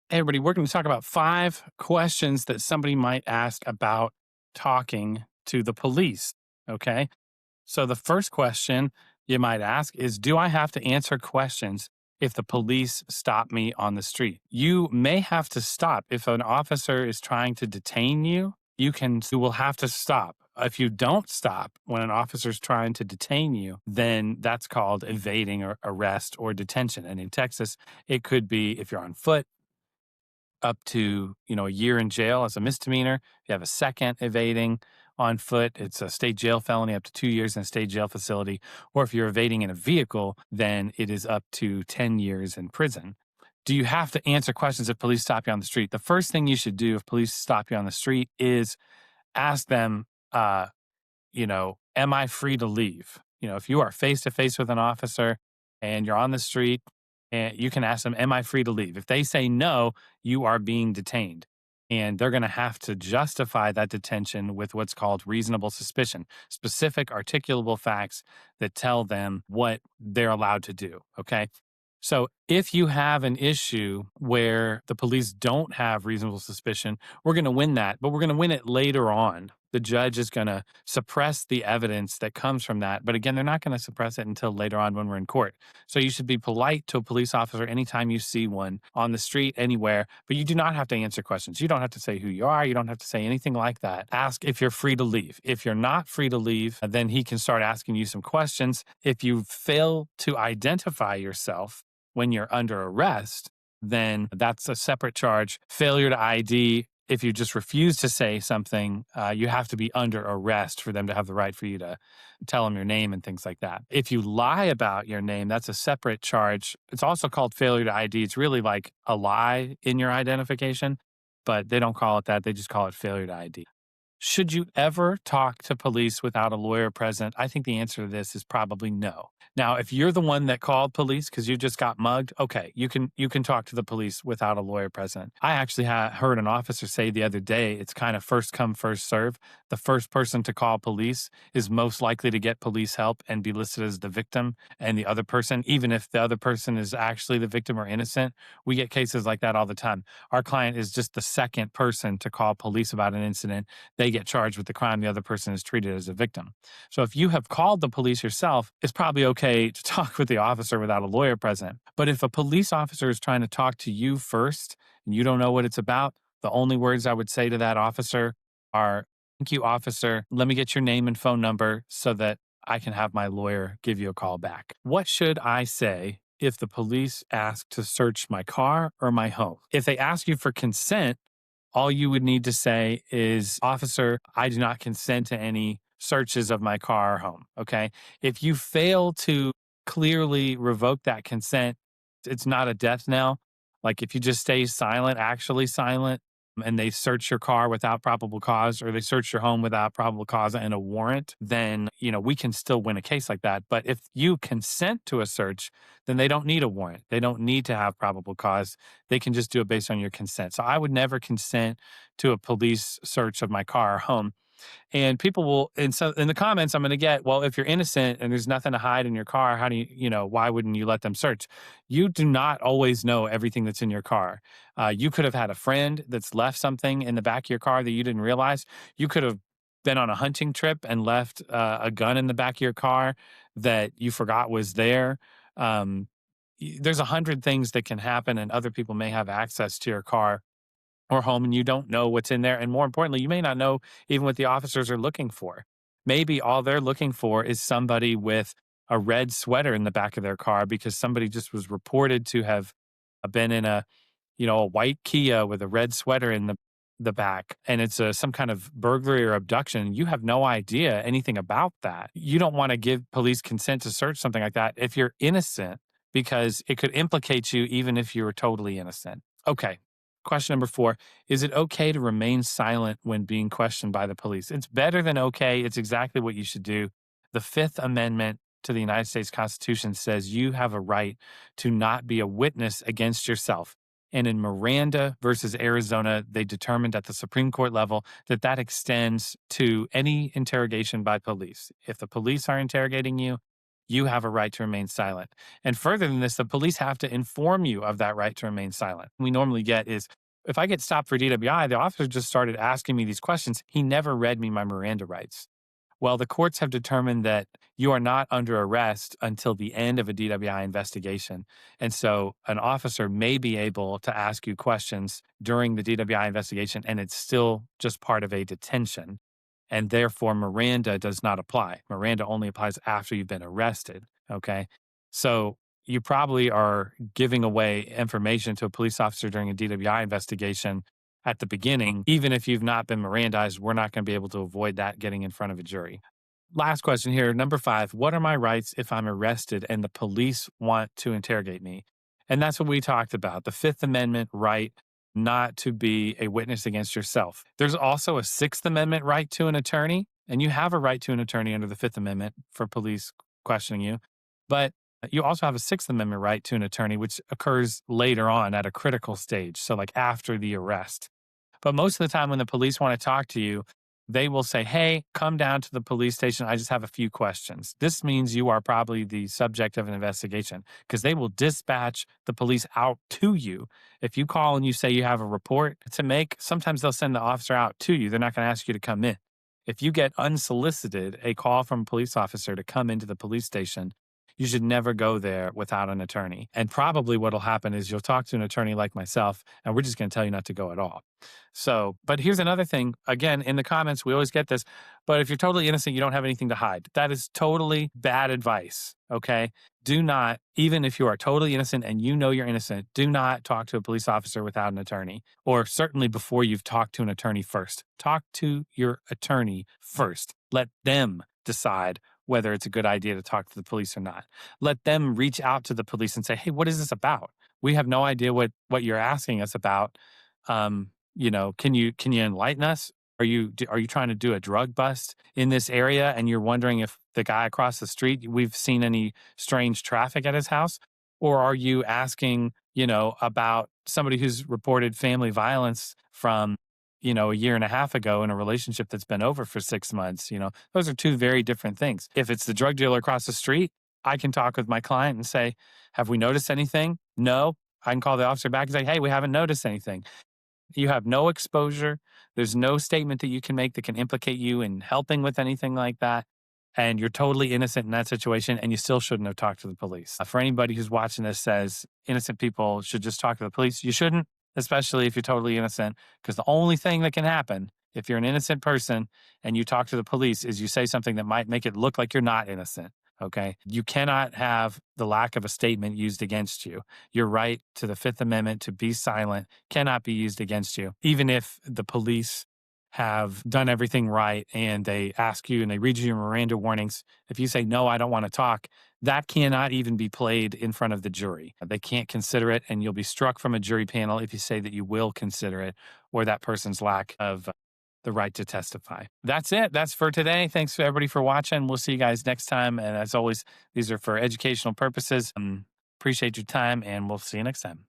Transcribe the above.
Hey, everybody, we're going to talk about 5 questions that somebody might ask about talking to the police. Okay. So, the first question you might ask is: do I have to answer questions if the police stop me on the street? You may have to stop. If an officer is trying to detain you, you will have to stop. If you don't stop when an officer is trying to detain you, then that's called evading or arrest or detention. And in Texas, it could be, if you're on foot, up to, a year in jail as a misdemeanor. If you have a second evading on foot, it's a state jail felony, up to 2 years in a state jail facility. Or if you're evading in a vehicle, then it is up to 10 years in prison. Do you have to answer questions if police stop you on the street? The first thing you should do if police stop you on the street is ask them, am I free to leave? If you are face to face with an officer and you're on the street, and you can ask them, am I free to leave? If they say no, you are being detained. And they're going to have to justify that detention with what's called reasonable suspicion, specific articulable facts that tell them what they're allowed to do. Okay. So if you have an issue where the police don't have reasonable suspicion, we're going to win that, but we're going to win it later on. The judge is going to suppress the evidence that comes from that. But again, they're not going to suppress it until later on when we're in court. So you should be polite to a police officer anytime you see one on the street, anywhere, but you do not have to answer questions. You don't have to say who you are. You don't have to say anything like that. Ask if you're free to leave. If you're not free to leave, then he can start asking you some questions. If you fail to identify yourself when you're under arrest, then that's a separate charge. Failure to ID, if you just refuse to say something, you have to be under arrest for them to have the right for you to tell them your name and things like that. If you lie about your name, that's a separate charge. It's also called failure to ID. It's really like a lie in your identification, but they don't call it that. They just call it failure to ID. Should you ever talk to police without a lawyer present? I think the answer to this is probably no. Now, if you're the one that called police because you just got mugged, okay, you can talk to the police without a lawyer present. I actually heard an officer say the other day, it's kind of first come, first serve. The first person to call police is most likely to get police help and be listed as the victim, and the other person, even if the other person is actually the victim or innocent, we get cases like that all the time. Our client is just the second person to call police about an incident. They get charged with the crime. The other person is treated as a victim. So if you have called the police yourself, it's probably okay to talk with the officer without a lawyer present. But if a police officer is trying to talk to you first and you don't know what it's about, the only words I would say to that officer are, thank you, officer. Let me get your name and phone number so that I can have my lawyer give you a call back. What should I say if the police ask to search my car or my home? If they ask you for consent, all you would need to say is, officer, I do not consent to any searches of my car or home. Okay. If you fail to clearly revoke that consent, it's not a death knell. Like if you just stay silent, actually silent, and they search your car without probable cause, or they search your home without probable cause and a warrant, then, we can still win a case like that. But if you consent to a search, then they don't need a warrant. They don't need to have probable cause. They can just do it based on your consent. So I would never consent to a police search of my car or home. And people will, and so in the comments, I'm going to get, well, if you're innocent and there's nothing to hide in your car, how do why wouldn't you let them search? You do not always know everything that's in your car. You could have had a friend that's left something in the back of your car that you didn't realize. You could have been on a hunting trip and left a gun in the back of your car that you forgot was there. There's 100 things that can happen, and other people may have access to your car or home, and you don't know what's in there. And more importantly, you may not know even what the officers are looking for. Maybe all they're looking for is somebody with a red sweater in the back of their car because somebody just was reported to have been in a white Kia with a red sweater in the back, and it's some kind of burglary or abduction. You have no idea anything about that. You don't want to give police consent to search something like that if you're innocent, because it could implicate you even if you were totally innocent. Okay. Question number 4, is it okay to remain silent when being questioned by the police? It's better than okay. It's exactly what you should do. The Fifth Amendment to the United States Constitution says you have a right to not be a witness against yourself. And in Miranda versus Arizona, they determined at the Supreme Court level that that extends to any interrogation by police. If the police are interrogating you, you have a right to remain silent. And further than this, the police have to inform you of that right to remain silent. We normally get is if I get stopped for DWI, the officer just started asking me these questions. He never read me my Miranda rights. Well, the courts have determined that you are not under arrest until the end of a DWI investigation. And so an officer may be able to ask you questions during the DWI investigation, and it's still just part of a detention. And therefore, Miranda does not apply. Miranda only applies after you've been arrested. Okay. So you probably are giving away information to a police officer during a DWI investigation at the beginning. Even if you've not been Mirandized, we're not going to be able to avoid that getting in front of a jury. Last question here. Number 5, what are my rights if I'm arrested and the police want to interrogate me? And that's what we talked about, the Fifth Amendment right not to be a witness against yourself. There's also a Sixth Amendment right to an attorney, and you have a right to an attorney under the Fifth Amendment for police questioning you. But you also have a Sixth Amendment right to an attorney, which occurs later on at a critical stage. So, like after the arrest. But most of the time, when the police want to talk to you, they will say, hey, come down to the police station. I just have a few questions. This means you are probably the subject of an investigation because they will dispatch the police out to you. If you call and you say you have a report to make, sometimes they'll send the officer out to you. They're not going to ask you to come in. If you get unsolicited a call from a police officer to come into the police station, you should never go there without an attorney. And probably what'll happen is you'll talk to an attorney like myself, and we're just going to tell you not to go at all. So, but here's another thing. Again, in the comments, we always get this, but if you're totally innocent, you don't have anything to hide. That is totally bad advice. Okay. Do not, even if you are totally innocent and you know you're innocent, do not talk to a police officer without an attorney, or certainly before you've talked to an attorney first. Talk to your attorney first. Let them decide whether it's a good idea to talk to the police or not. Let them reach out to the police and say, hey, what is this about? We have no idea what you're asking us about. Can you enlighten us? Are you trying to do a drug bust in this area and you're wondering if the guy across the street, we've seen any strange traffic at his house? Or are you asking, about somebody who's reported family violence from a year and a half ago in a relationship that's been over for 6 months? Those are two very different things. If it's the drug dealer across the street, I can talk with my client and say, have we noticed anything? No. I can call the officer back and say, hey, we haven't noticed anything. You have no exposure. There's no statement that you can make that can implicate you in helping with anything like that. And you're totally innocent in that situation, and you still shouldn't have talked to the police. For anybody who's watching this says innocent people should just talk to the police, you shouldn't, especially if you're totally innocent, because the only thing that can happen if you're an innocent person and you talk to the police is you say something that might make it look like you're not innocent. Okay. You cannot have the lack of a statement used against you. Your right to the Fifth Amendment to be silent cannot be used against you, even if the police have done everything right and they ask you and they read you your Miranda warnings. If you say, no, I don't want to talk, that cannot even be played in front of the jury. They can't consider it, and you'll be struck from a jury panel if you say that you will consider it or that person's lack of the right to testify. That's it. That's for today. Thanks for everybody for watching. We'll see you guys next time. And as always, these are for educational purposes. Appreciate your time, and we'll see you next time.